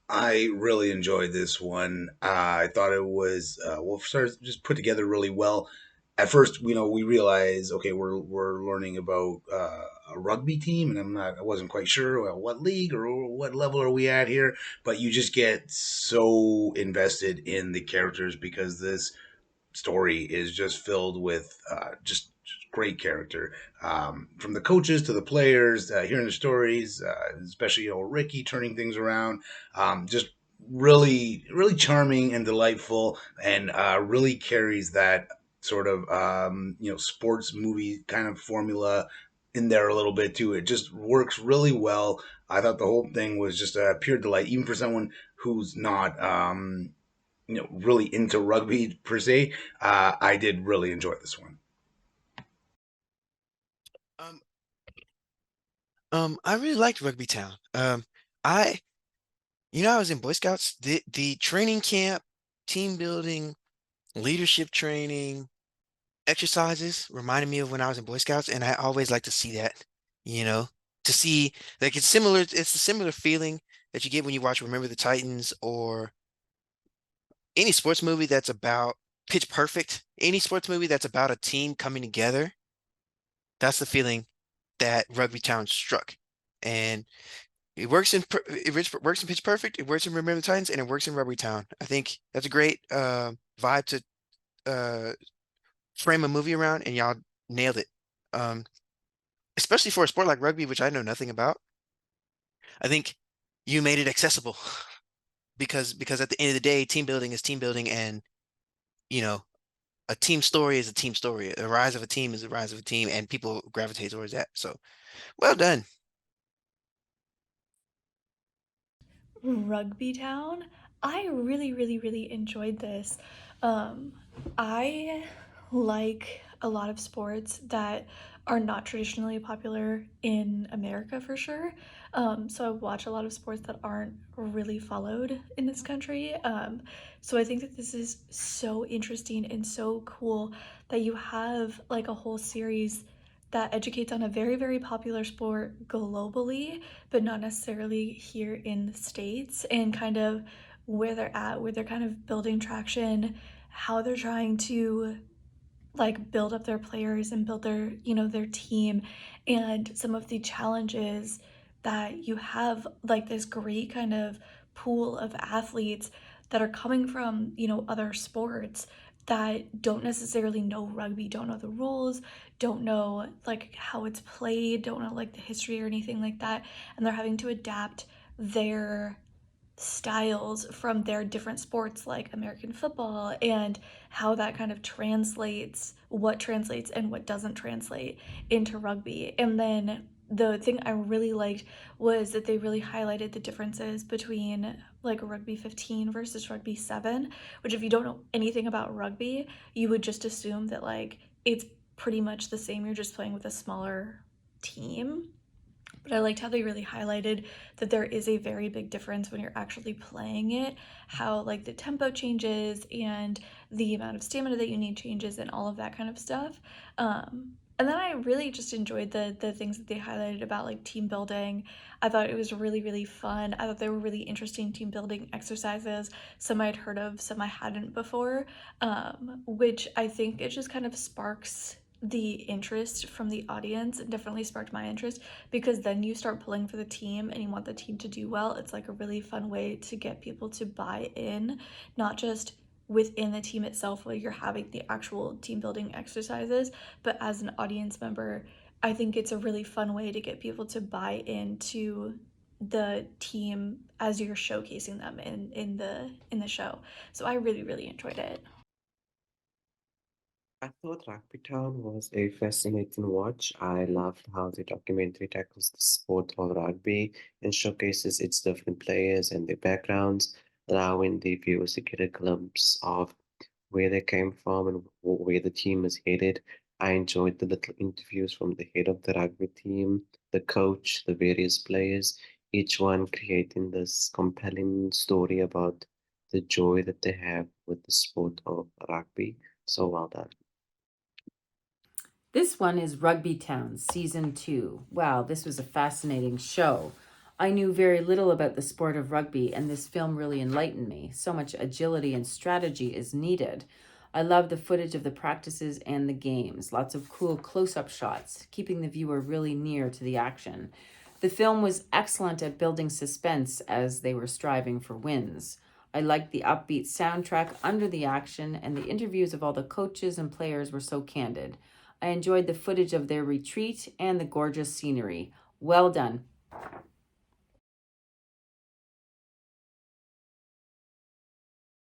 I really enjoyed this one. I thought it was sort of just put together really well. At first, we realize, okay, we're learning about a rugby team, and I wasn't quite sure what league or what level are we at here. But you just get so invested in the characters because this story is just filled with just great character, from the coaches to the players, hearing the stories, especially Ricky turning things around, just really charming and delightful, and really carries that sort of sports movie kind of formula in there a little bit too. It just works really well. I thought the whole thing was just a pure delight, even for someone who's not really into rugby per se. I did really enjoy this one. Um, I really liked Rugby Town. I, I was in Boy Scouts. The training camp, team building, leadership training, exercises reminded me of when I was in Boy Scouts, and I always like to see that, you know, to see like it's similar. It's a similar feeling that you get when you watch Remember the Titans or any sports movie that's about Pitch Perfect. Any sports movie that's about a team coming together. That's the feeling that Rugby Town struck, and it works in Pitch Perfect. It works in Remember the Titans, and it works in Rugby Town. I think that's a great vibe to uh, frame a movie around, and y'all nailed it. Um, Especially for a sport like rugby, which I know nothing about. I think you made it accessible because at the end of the day, team building is team building, and you know, a team story is a team story. A rise of a team is a rise of a team, and people gravitate towards that. So, well done. Rugby Town. I really, really, really enjoyed this. Um, I like a lot of sports that are not traditionally popular in America for sure. So I watch a lot of sports that aren't really followed in this country. So I think that this is so interesting and so cool that you have like a whole series that educates on a very, very popular sport globally, but not necessarily here in the States, and kind of where they're at, where they're kind of building traction, how they're trying to like build up their players and build their, their team, and some of the challenges that you have, like this great kind of pool of athletes that are coming from, other sports that don't necessarily know rugby, don't know the rules, don't know like how it's played, don't know like the history or anything like that, and they're having to adapt their styles from their different sports like American football, and how that kind of translates, what translates and what doesn't translate into rugby. And then the thing I really liked was that they really highlighted the differences between like rugby 15 versus rugby 7, which if you don't know anything about rugby, you would just assume that like it's pretty much the same, you're just playing with a smaller team. But I liked how they really highlighted that there is a very big difference when you're actually playing it, how like the tempo changes and the amount of stamina that you need changes and all of that kind of stuff. And then I really just enjoyed the things that they highlighted about like team building. I thought it was really, really fun. I thought they were really interesting team building exercises. Some I'd heard of, some I hadn't before, which I think it just kind of sparks the interest from the audience. It definitely sparked my interest, because then you start pulling for the team and you want the team to do well. It's like a really fun way to get people to buy in, not just within the team itself while you're having the actual team building exercises, but as an audience member. I think it's a really fun way to get people to buy into the team as you're showcasing them in the show. So I really, really enjoyed it. I thought Rugby Town was a fascinating watch. I loved how the documentary tackles the sport of rugby and showcases its different players and their backgrounds, allowing the viewers to get a glimpse of where they came from and where the team is headed. I enjoyed the little interviews from the head of the rugby team, the coach, the various players, each one creating this compelling story about the joy that they have with the sport of rugby. So well done. This one is Rugby Town, Season 2. Wow, this was a fascinating show. I knew very little about the sport of rugby, and this film really enlightened me. So much agility and strategy is needed. I love the footage of the practices and the games. Lots of cool close up shots, keeping the viewer really near to the action. The film was excellent at building suspense as they were striving for wins. I liked the upbeat soundtrack under the action, and the interviews of all the coaches and players were so candid. I enjoyed the footage of their retreat and the gorgeous scenery. Well done.